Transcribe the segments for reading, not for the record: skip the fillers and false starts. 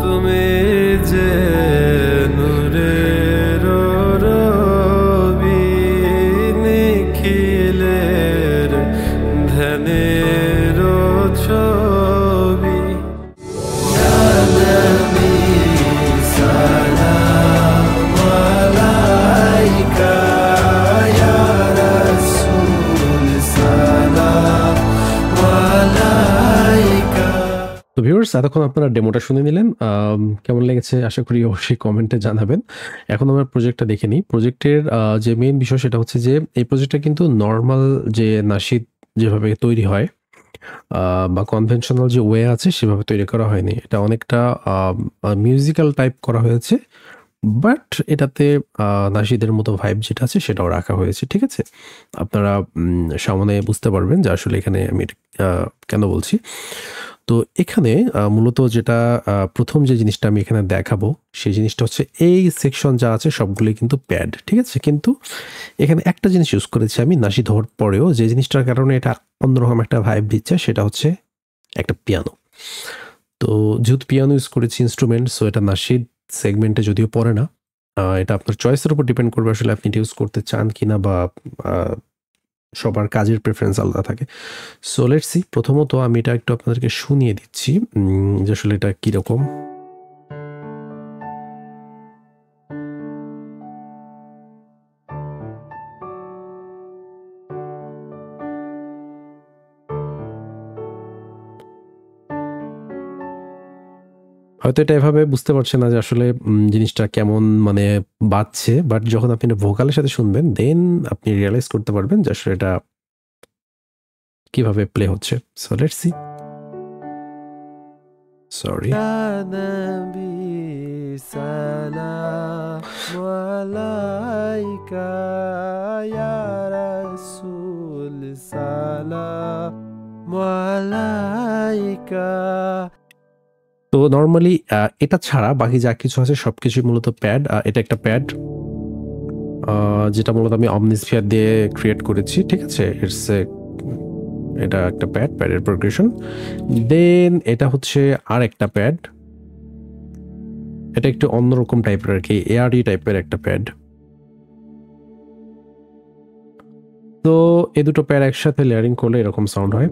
তুমি যে নূরের রবি নিখিলের ধ্যানের ছবি ইয়া নবী সালাম আলাইকা ইয়া রাসূল সালাম আলাইকা। তো ভিউয়ার্স, এতক্ষণ আপনারা ডেমোটা শুনে নিলেন। কেমন লেগেছে আশা করি অবশ্যই কমেন্টে জানাবেন। এখন আমরা প্রজেক্টটা দেখে নিই। প্রজেক্টের যে মেইন বিষয় সেটা হচ্ছে যে এই প্রজেক্টটা কিন্তু নর্মাল যে নাশিদ যেভাবে তৈরি হয় বা কনভেনশনাল যে ওয়ে আছে সেভাবে তৈরি করা হয়নি। এটা অনেকটা মিউজিক্যাল টাইপ করা হয়েছে, বাট এটাতে নাশিদের মতো ভাইব যেটা আছে সেটাও রাখা হয়েছে। ঠিক আছে, আপনারা সামনে বুঝতে পারবেন যে আসলে এখানে আমি এটা কেন বলছি। তো এখানে মূলত যেটা প্রথম যে জিনিসটা আমি এখানে দেখাবো সেই জিনিসটা হচ্ছে এই সেকশন যা আছে সবগুলোই কিন্তু প্যাড। ঠিক আছে, কিন্তু এখানে একটা জিনিস ইউজ করেছি আমি নাশিদ হওয়ার পরেও, যে জিনিসটার কারণে এটা অন্যরকম একটা ভাইব দিচ্ছে, সেটা হচ্ছে একটা পিয়ানো। তো যেহেতু পিয়ানো ইউজ করেছি ইনস্ট্রুমেন্ট, সো এটা নাশিদ সেগমেন্টে যদিও পড়ে না। এটা আপনার চয়েসের উপর ডিপেন্ড করবে আসলে আপনি এটা ইউজ করতে চান কিনা, বা সবার কাজের প্রেফারেন্স আলাদা থাকে। So let's see. প্রথমত আমি এটা একটু আপনাদেরকে শুনিয়ে দিচ্ছি যে আসলে এটা কীরকম। হয়তো এটা এভাবে বুঝতে পারছেন না যে আসলে জিনিসটা কেমন মানে বাজছে, বাট যখন আপনি এটা ভোকালের সাথে শুনবেন দেন আপনি রিয়েলাইজ করতে পারবেন যে আসলে এটা কিভাবে প্লে হচ্ছে। So let's see. সরি। ইয়া নবী সালাম আলাইকা ইয়া রাসূল সালাম আলাইকা। তো নর্মালি এটা ছাড়া বাকি যা কিছু আছে সবকিছুই মূলত প্যাড। এটা একটা প্যাড যেটা মূলত আমি অমনিস্ফিয়ার দিয়ে ক্রিয়েট করেছি। ঠিক আছে, এটা একটা প্যাড, প্যাডের প্রোগ্রেশন। দেন এটা হচ্ছে আর একটা প্যাড, এটা একটু অন্যরকম টাইপের আর কি, এআরডি টাইপের একটা প্যাড। তো এই দুটো প্যাড একসাথে লেয়ারিং করলে এরকম সাউন্ড হয়।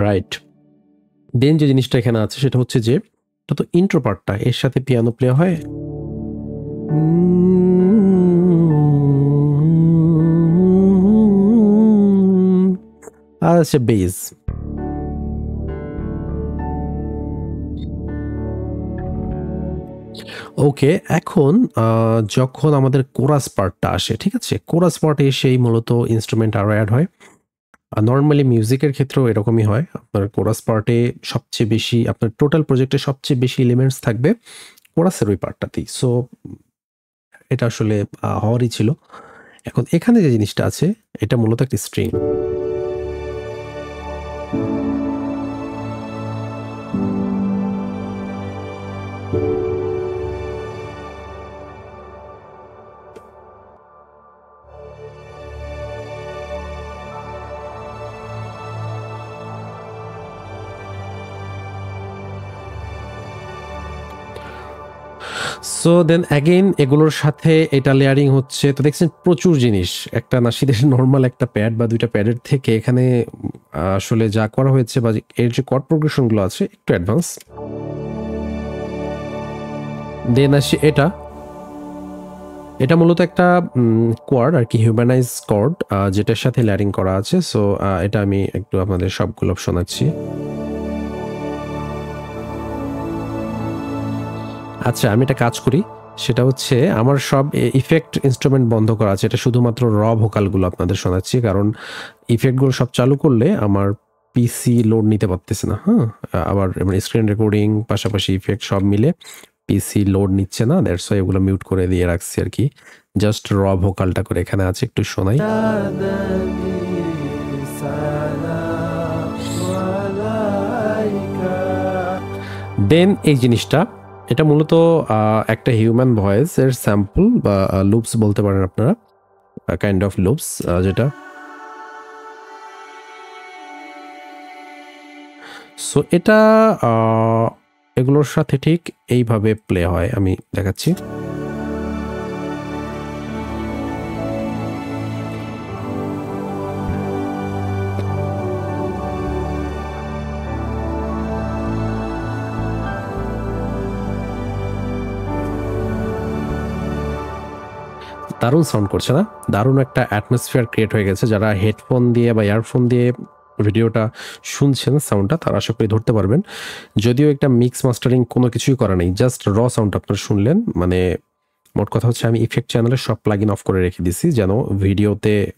রাইট। দেন যে জিনিসটা এখানে আছে সেটা হচ্ছে যে এটা তো ইন্ট্রো পার্টটা, এর সাথে পিয়ানো প্লে হয়। আর আছে বেস। ওকে, এখন যখন আমাদের কোরাস পার্টটা আসে, ঠিক আছে, কোরাস পার্টে এসেই মূলত ইনস্ট্রুমেন্ট আরও অ্যাড হয়। নর্মালি মিউজিকের ক্ষেত্রেও এরকমই হয়। আপনার কোরাস পার্টে সবচেয়ে বেশি, আপনার টোটাল প্রজেক্টে সবচেয়ে বেশি এলিমেন্টস থাকবে কোরাসের ওই পার্টটাতেই। সো এটা আসলে হওয়ারই ছিল। এখন এখানে যে জিনিসটা আছে এটা মূলত একটি স্ট্রিং। সো দেন অ্যাগেইন এগুলোর সাথে এটা লেয়ারিং হচ্ছে। তো দেখছেন প্রচুর জিনিস, একটা নাশিদের নর্মাল একটা প্যাড বা দুইটা প্যাডের থেকে এখানে আসলে যা করা হয়েছে বা এর যে কর্ড প্রোগ্রেশনগুলো আছে একটু অ্যাডভান্স। দেন আসি এটা মূলত একটা কোয়ার্ড আর কি, হিউম্যানাইজ কর্ড, যেটার সাথে লেয়ারিং করা আছে। সো এটা আমি একটু আপনাদের সবগুলো শোনাচ্ছি। আচ্ছা, আমি একটা কাজ করি, সেটা হচ্ছে আমার সব ইফেক্ট ইনস্ট্রুমেন্ট বন্ধ করা আছে, এটা শুধুমাত্র র ভোকালগুলো আপনাদের শোনাচ্ছি, কারণ ইফেক্টগুলো সব চালু করলে আমার পিসি লোড নিতে পারতেছে না। হ্যাঁ, আবার স্ক্রিন রেকর্ডিং পাশাপাশি ইফেক্ট সব মিলে পিসি লোড নিচ্ছে না, দ্যাটস ওয়াই এগুলো মিউট করে দিয়ে রাখছি আর কি। জাস্ট র ভোকালটা করে এখানে আছে, একটু শোনাই। দেন এই জিনিসটা এটা মূলত একটা হিউম্যান ভয়েসের স্যাম্পল বা লুপস বলতে পারেন আপনারা, কাইন্ড অফ লুপস, যেটা সো এটা এগুলোর সাথে ঠিক এইভাবে প্লে হয়, আমি দেখাচ্ছি। দারুণ সাউন্ড করছে না? দারুণ একটা অ্যাটমসফিয়ার ক্রিয়েট হয়ে গেছে। যারা হেডফোন দিয়ে বা ইয়ারফোন দিয়ে ভিডিওটা শুনছেন সাউন্ডটা, তারা আশা করি ধরতে পারবেন। যদিও একটা মিক্স মাস্টারিং কোনো কিছুই করা নেই, জাস্ট র সাউন্ড আপনারা শুনলেন। মানে মোট কথা হচ্ছে আমি ইফেক্ট চ্যানেলে সব প্লাগইন অফ করে রেখে দিছি, যেন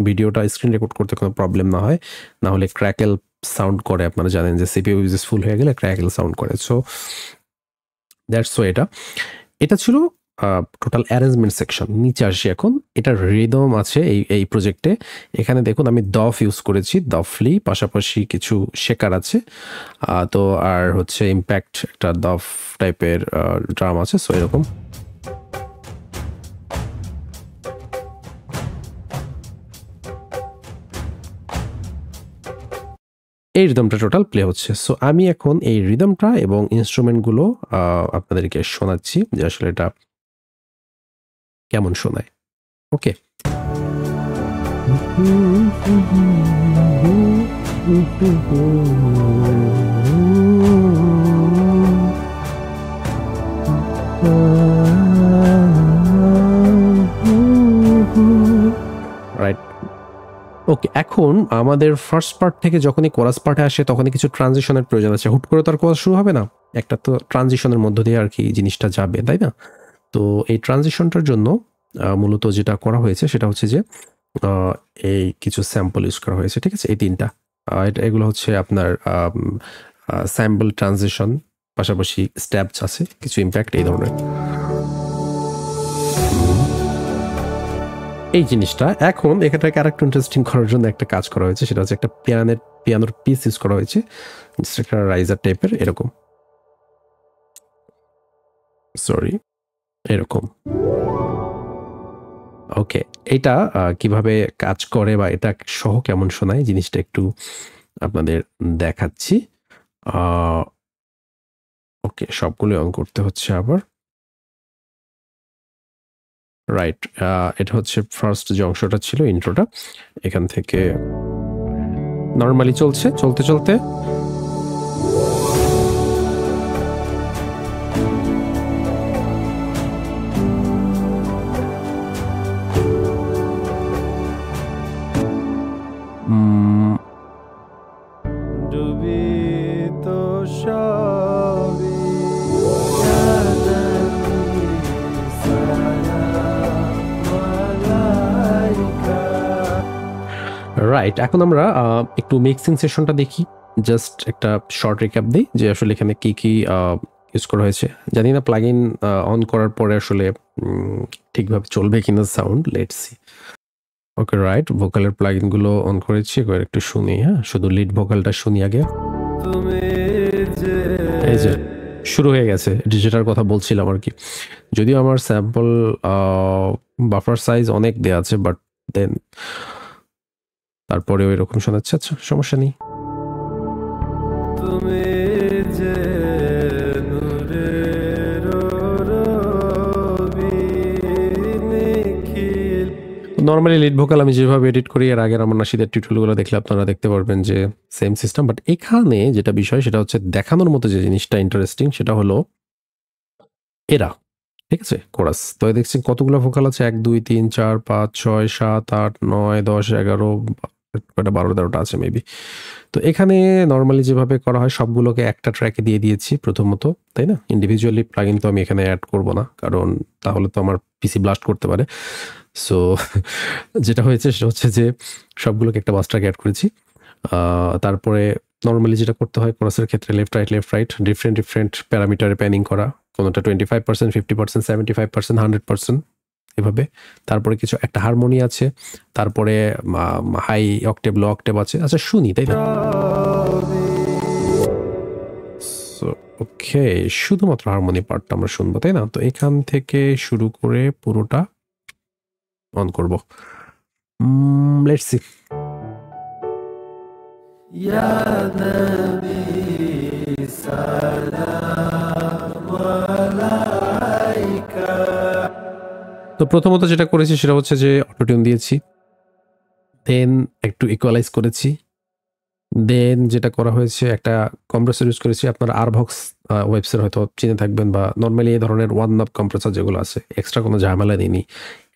ভিডিওটা স্ক্রিন রেকর্ড করতে কোনো প্রবলেম না হয়, না হলে ক্র্যাকেল সাউন্ড করে। আপনারা জানেন যে সিপিইউ ইউজেস ফুল হয়ে গেলে ক্র্যাকেল সাউন্ড করে। সো দ্যাটস সো এটা ছিল টোটাল অ্যারেঞ্জমেন্ট সেকশন। নিচে আসি এখন। এটার রিদম আছে এই প্রজেক্টে। এখানে দেখুন আমি দফ ইউজ করেছি, দফলি, পাশাপাশি কিছু শেকার আছে, তো আর হচ্ছে ইম্প্যাক্ট একটা দফ টাইপের ড্রাম আছে। সো এরকম এই রিদমটা টোটাল প্লে হচ্ছে। সো আমি এখন এই রিদমটা এবং ইনস্ট্রুমেন্টগুলো আপনাদেরকে শোনাচ্ছি যে আসলে এটা কেমন শোনায়। ওকে, রাইট। ওকে, এখন আমাদের ফার্স্ট পার্ট থেকে যখনই কোরাস পার্টে আসে তখনই কিছু ট্রানজিশনের প্রয়োজন আছে। হুট করে তো আর কোরাস শুরু হবে না, একটা তো ট্রানজিশনের মধ্য দিয়ে আর কি জিনিসটা যাবে, তাই না? তো এই ট্রানজিশনটার জন্য মূলত যেটা করা হয়েছে সেটা হচ্ছে যে এই কিছু স্যাম্পল ইউজ করা হয়েছে, ঠিক আছে? এই তিনটা এগুলো হচ্ছে আপনার স্যাম্পল, ট্রানজিশন, পাশাপাশি স্ট্যাপস আছে, কিছু ইম্প্যাক্ট, এই ধরনের এই জিনিসটা। এখন এখানটাকে আরেকটু ইন্টারেস্টিং করার জন্য একটা কাজ করা হয়েছে, সেটা হচ্ছে একটা পিয়ানোর পিস ইউজ করা হয়েছে, একটা রাইজার টাইপের, এরকম, সরি, এরকম। ওকে, এটা কিভাবে কাজ করে বা এটা সহ কেমন শোনায় জিনিসটা একটু আপনাদের দেখাচ্ছি। ওকে, সবগুলো অন করতে হচ্ছে আবার। রাইট, এটা হচ্ছে ফার্স্ট যে অংশটা ছিল, ইন্ট্রোটা। এখান থেকে নর্মালি চলতে চলতে ডুবিত সবই জানাবি সালাম আলাইকা। রাইট, এখন আমরা একটু মিক্সিং সেশনটা দেখি। জাস্ট একটা শর্ট রিক্যাপ দিই যে আসলে এখানে কি কি ইউজ করা হয়েছে। জানি না প্লাগইন অন করার পরে আসলে ঠিকভাবে চলবে কিনা sound, let's see. Okay, right, ভোকালের প্লাগইনগুলো অন করেছি, এবার একটু শুনি। হ্যাঁ, শুধু লিড ভোকালটা শুনি আগে। তুমি যে এই যে শুরু হয়ে গেছে, যেটার কথা বলছিলাম আর কি। যদিও আমার স্যাম্পল বাফার সাইজ অনেক দেয়া আছে, বাট দেন তারপরেও এরকম শোনাচ্ছে। আচ্ছা, সমস্যা নেই। তুমি যে নূরের রবি নিখিল। নর্মালি লিড ভোকাল আমি যেভাবে এডিট করি, এর আগের আমার নাশিদের টিউটোরিয়ালগুলো দেখলে আপনারা দেখতে পারবেন যে সেম সিস্টেম। বাট এখানে যেটা বিষয় সেটা হচ্ছে দেখানোর মতো যে জিনিসটা ইন্টারেস্টিং সেটা হলো এরা, ঠিক আছে, কোরাস। তো দেখছি কতগুলো ভোকাল আছে, 1 2 3 4 5 6 7 8 9 10 11, 12 13টা আছে মেবি। তো এখানে নর্মালি যেভাবে করা হয় সবগুলোকে একটা ট্র্যাকে দিয়ে দিয়েছি প্রথমত, তাই না? ইন্ডিভিজুয়ালি প্লাগইন তো আমি এখানে অ্যাড করব না, কারণ তাহলে তো আমার পিসি ব্লাস্ট করতে পারে। সো যেটা হয়েছে সেটা হচ্ছে যে সবগুলোকে একটা বাস ট্র্যাকে অ্যাড করেছি। তারপরে নর্মালি যেটা করতে হয় কোরাসের ক্ষেত্রে লেফট রাইট ডিফারেন্ট প্যারামিটারে প্যানিং করা, কোনোটা 25%, 50%, 75%, 100%, এভাবে। তারপরে কিছু একটা হারমোনি আছে, তারপরে হাই অক্টেভ, লো অক্টেভ আছে। আচ্ছা শুনি, তাই না? ওকে, শুধুমাত্র হারমোনি পার্টটা আমরা শুনবো, তাই না? তো এখান থেকে শুরু করে পুরোটা অন করব। Let's see. يا نبي سلام عليك। তো প্রথমত যেটা করেছি সেটা হচ্ছে যে অটোটিউন দিয়েছি, দেন একটু ইকুয়ালাইজ করেছি, দেন যেটা করা হয়েছে একটা কম্প্রেসর ইউজ করেছি। আপনারা আরভক্স ওয়েবসের হয়তো চিনে থাকবেন, বা নর্মালি এই ধরনের ওয়ান নাব কম্প্রেসর যেগুলো আছে, এক্সট্রা কোনো ঝামেলা দিইনি,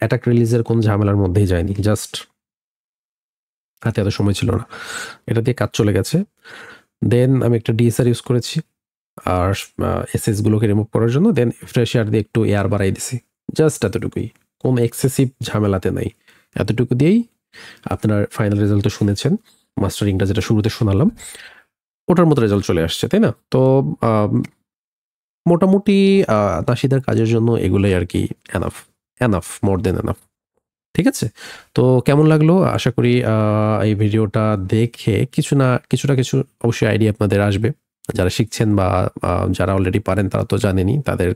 অ্যাটাক রিলিজের কোনো ঝামেলার মধ্যেই যায়নি, জাস্ট হাতে এত সময় ছিল না, এটা দিয়ে কাজ চলে গেছে। দেন আমি একটা ডিএসআর ইউজ করেছি আর এসএসগুলোকে রিমুভ করার জন্য, দেন ফ্রেশার দিয়ে একটু এয়ার বাড়াই দিছি, জাস্ট এতটুকুই, কোনো এক্সেসিভ ঝামেলাতে নাই। এতটুকু দিয়েই আপনার ফাইনাল রেজাল্ট তো শুনেছেন, মাস্টারিংটা যেটা শুরুতে শোনালাম ওটার মতো রেজাল্ট চলে আসছে, তাই না? তো মোটামুটি নাশিদার কাজের জন্য এগুলোই আর কি এনাফ, এনাফ, মোর দেন এনাফ। ঠিক আছে, তো কেমন লাগলো? আশা করি এই ভিডিওটা দেখে কিছু অবশ্যই আইডিয়া আপনাদের আসবে। যারা শিখছেন বা যারা অলরেডি পারেন তারা তো জানেনই, তাদের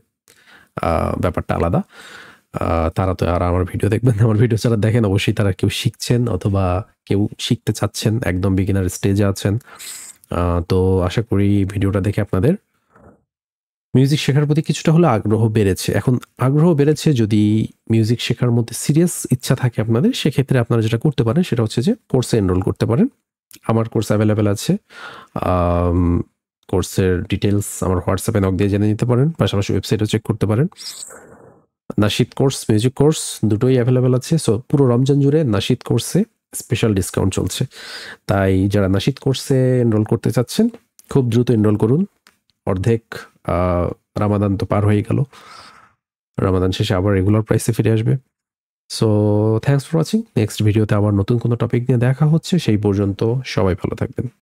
ব্যাপারটা আলাদা। তারা তো আর আমার ভিডিও দেখবেন, আমার ভিডিও যারা দেখেন অবশ্যই তারা কেউ শিখছেন অথবা কেউ শিখতে চাচ্ছেন, একদম বিগিনার স্টেজে আছেন। তো আশা করি ভিডিওটা দেখে আপনাদের মিউজিক শেখার প্রতি কিছুটা হলে আগ্রহ বেড়েছে। এখন আগ্রহ বেড়েছে, যদি মিউজিক শেখার মধ্যে সিরিয়াস ইচ্ছা থাকে আপনাদের, সেক্ষেত্রে আপনারা যেটা করতে পারেন সেটা হচ্ছে যে কোর্সে এনরোল করতে পারেন। আমার কোর্স অ্যাভেলেবেল আছে, কোর্সের ডিটেলস আমার হোয়াটসঅ্যাপে নক দিয়ে জেনে নিতে পারেন, পাশাপাশি ওয়েবসাইটও চেক করতে পারেন। নাশিদ কোর্স, মিউজিক কোর্স দুটোই অ্যাভেলেবেল আছে। সো পুরো রমজান জুড়ে নাশিদ কোর্সে স্পেশাল ডিসকাউন্ট চলছে, তাই যারা নাশিদ কোর্সে এনরোল করতে চাচ্ছেন খুব দ্রুত এনরোল করুন। অর্ধেক রামাদান তো পার হয়ে গেল, রামাদান শেষে আবার রেগুলার প্রাইসে ফিরে আসবে। So thanks for watching. Next ভিডিওতে আবার নতুন কোনো টপিক নিয়ে দেখা হচ্ছে, সেই পর্যন্ত সবাই ভালো থাকবেন।